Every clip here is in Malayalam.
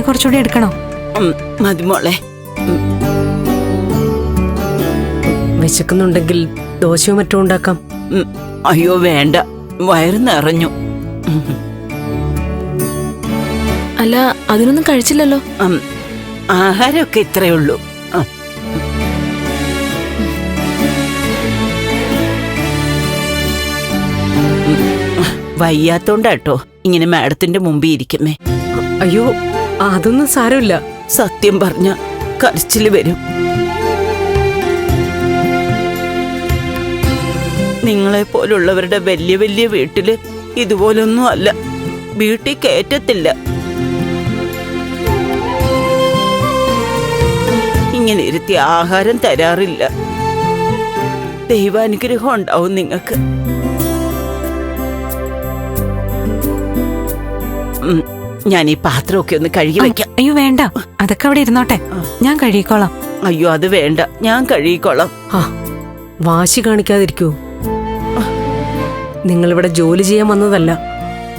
കുറച്ചുകൂടി എടുക്കണോ? മതി മോളെ. വിശക്കുന്നുണ്ടെങ്കിൽ ദോശയോ മറ്റോ ഉണ്ടാക്കാം. അയ്യോ വേണ്ട, വയറ് നിറഞ്ഞു. അല്ല, അതിനൊന്നും കഴിച്ചില്ലല്ലോ. ആഹാരമൊക്കെ ഇത്രയേ ഉള്ളൂ. വയ്യാത്തോണ്ടാട്ടോ ഇങ്ങനെ മാഡത്തിന്റെ മുമ്പിൽ ഇരിക്കുന്നേ. അയ്യോ, അതൊന്നും സാരമില്ല. സത്യം പറഞ്ഞ കരച്ചില് വരും. നിങ്ങളെ പോലുള്ളവരുടെ വലിയ വലിയ വീട്ടില് ഇതുപോലൊന്നും അല്ല. വീട്ടിൽ കയറ്റത്തില്ല. ഇങ്ങനെ ഇരുത്തി ആഹാരം തരാറില്ല. ദൈവാനുഗ്രഹം ഉണ്ടാവും നിങ്ങൾക്ക്. ഞാൻ ഈ പാത്രമൊക്കെ ഒന്ന് കഴുകി വെക്കാം. അയ്യോ വേണ്ട, അതൊക്കെ അവിടെ ഇരുന്നോട്ടെ, ഞാൻ കഴുകിക്കോളാം. അയ്യോ അത് വേണ്ട, ഞാൻ കഴുകിക്കോളാം. വാശി കാണിക്കാതിരിക്കൂ. നിങ്ങളിവിടെ ജോലി ചെയ്യാൻ വന്നതല്ല,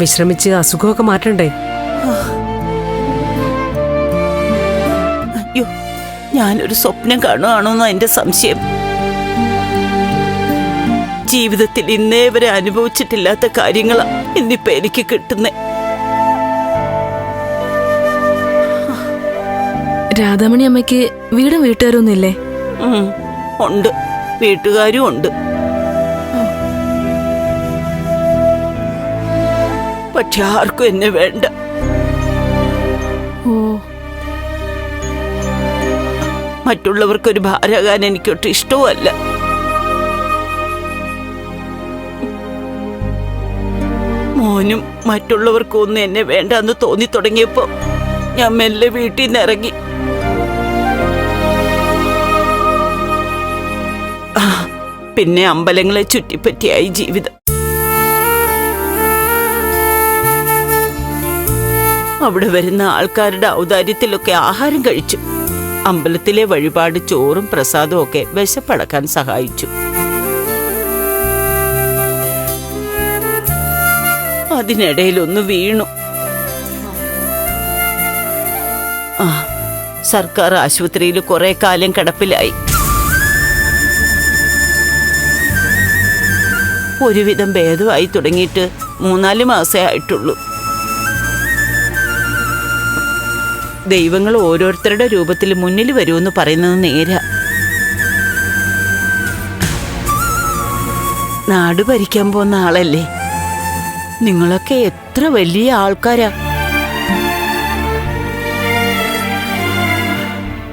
വിശ്രമിച്ച് അസുഖമൊക്കെ മാറ്റണ്ടേ. അയ്യോ, ഞാനൊരു സ്വപ്നം കാണുകയാണോന്നോ എന്റെ സംശയം. ജീവിതത്തിൽ ഇന്നേ വരെ അനുഭവിച്ചിട്ടില്ലാത്ത കാര്യങ്ങളാ ഇന്നിപ്പോ എനിക്ക് കിട്ടുന്നേ. രാധാമണി അമ്മയ്ക്ക് വീടും വീട്ടുകാരൊന്നും ഇല്ലേ? ഉണ്ട്, വീട്ടുകാരും ഉണ്ട്. പക്ഷെ ആർക്കും എന്നെ വേണ്ട. ഓ, മറ്റുള്ളവർക്കൊരു ഭാരകാൻ എനിക്കൊട്ടും ഇഷ്ടവുമല്ല. മോനും മറ്റുള്ളവർക്കും ഒന്നും എന്നെ വേണ്ടെന്ന് തോന്നി തുടങ്ങിയപ്പോ ഞാൻ മെല്ലെ വീട്ടിൽ നിന്ന് ഇറങ്ങി. പിന്നെ അമ്പലങ്ങളെ ചുറ്റിപ്പറ്റിയായി ജീവിതം. അവിടെ വരുന്ന ആൾക്കാരുടെ ഔദാര്യത്തിലൊക്കെ ആഹാരം കഴിച്ചു. അമ്പലത്തിലെ വഴിപാട് ചോറും പ്രസാദവും ഒക്കെ വിശപ്പടക്കാൻ സഹായിച്ചു. അതിനിടയിലൊന്ന് വീണു. സർക്കാർ ആശുപത്രിയിൽ കുറെ കാലം കിടപ്പിലായി. ഒരുവിധം ഭേദമായി തുടങ്ങിയിട്ട് 3-4 മാസേ ആയിട്ടുള്ളൂ. ദൈവങ്ങൾ ഓരോരുത്തരുടെ രൂപത്തിൽ മുന്നിൽ വരുമെന്ന് പറയുന്നത് നേരാ. നാട് ഭരിക്കാൻ പോകുന്ന ആളല്ലേ. നിങ്ങളൊക്കെ എത്ര വലിയ ആൾക്കാരാ.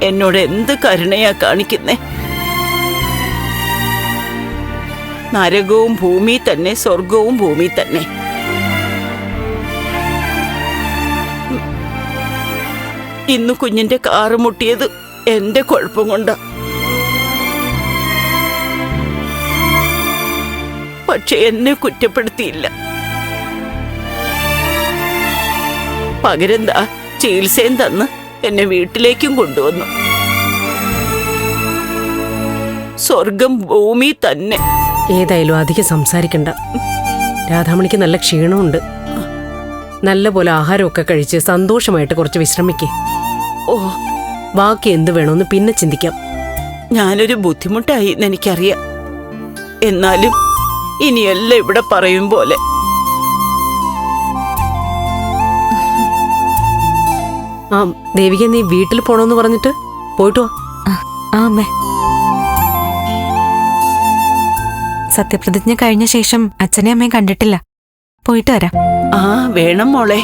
എന്നോട് എന്ത് കരുണയാ കാണിക്കുന്നേ. നരകവും ഭൂമി തന്നെ, സ്വർഗവും ഭൂമി തന്നെ. ഇന്ന് കുഞ്ഞിന്റെ കാറ് മുട്ടിയത് എന്റെ കുഴപ്പം കൊണ്ടാ. പക്ഷെ എന്നെ കുറ്റപ്പെടുത്തിയില്ല. പകരെന്താ ചികിത്സയും തന്ന് എന്നെ വീട്ടിലേക്കും കൊണ്ടുവന്നു. സ്വർഗം ഭൂമി തന്നെ. ഏതായാലും അധികം സംസാരിക്കണ്ട. രാധാമണിക്ക് നല്ല ക്ഷീണമുണ്ട്. നല്ല പോലെ ആഹാരമൊക്കെ കഴിച്ച് സന്തോഷമായിട്ട് കുറച്ച് വിശ്രമിക്കേ. ഓ, ബാക്കി എന്ത് വേണമെന്ന് പിന്നെ ചിന്തിക്കാം. ഞാനൊരു ബുദ്ധിമുട്ടായി എന്നെനിക്കറിയാം. എന്നാലും ഇനിയെല്ലാം ഇവിടെ പറയും പോലെ. ദേവിക, നീ വീട്ടിൽ പോണോന്ന് പറഞ്ഞിട്ട് പോയിട്ട് വാ. അമ്മേ, സത്യപ്രതിജ്ഞ കഴിഞ്ഞ ശേഷം അച്ഛനെ അമ്മയും കണ്ടിട്ടില്ല. പോയിട്ട് വരാം. വേണം മോളെ.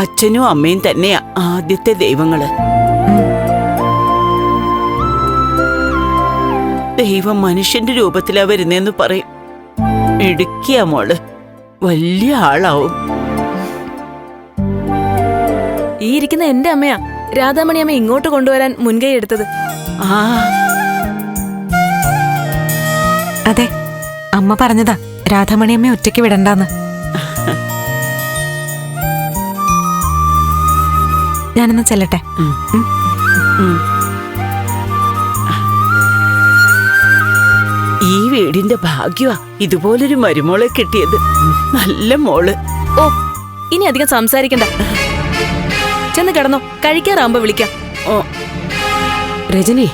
അച്ഛനും അമ്മയും തന്നെയാ ആദ്യത്തെ ദൈവങ്ങള്. ദൈവം മനുഷ്യന്റെ രൂപത്തിലാ വരുന്നേന്ന് പറയും. ഇടുക്കിയാ മോള്, വലിയ ആളാവും. ഈ ഇരിക്കുന്ന എന്റെ അമ്മയാ രാധാമണി അമ്മ ഇങ്ങോട്ട് കൊണ്ടുവരാൻ മുൻകൈ എടുത്തത്. അതെ, അമ്മ പറഞ്ഞതാ രാധാമണി അമ്മ ഒറ്റയ്ക്ക് വിടണ്ടാന്ന്. ഞാനൊന്ന് ചെല്ലട്ടെ. ഈ വീടിന്റെ ഭാഗ്യമാ ഇതുപോലൊരു മരുമോളെ കിട്ടിയത്. നല്ല മോള്. ഓ, ഇനി അധികം സംസാരിക്കണ്ട. ചെന്ന് കിടന്നോ, കഴിക്കാറാവുമ്പോ വിളിക്കാം. ഓ, രജനി,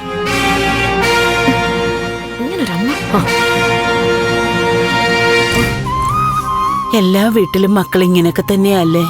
ഇങ്ങനൊരമ്മ. എല്ലാ വീട്ടിലും മക്കൾ ഇങ്ങനെയൊക്കെ തന്നെയല്ലേ?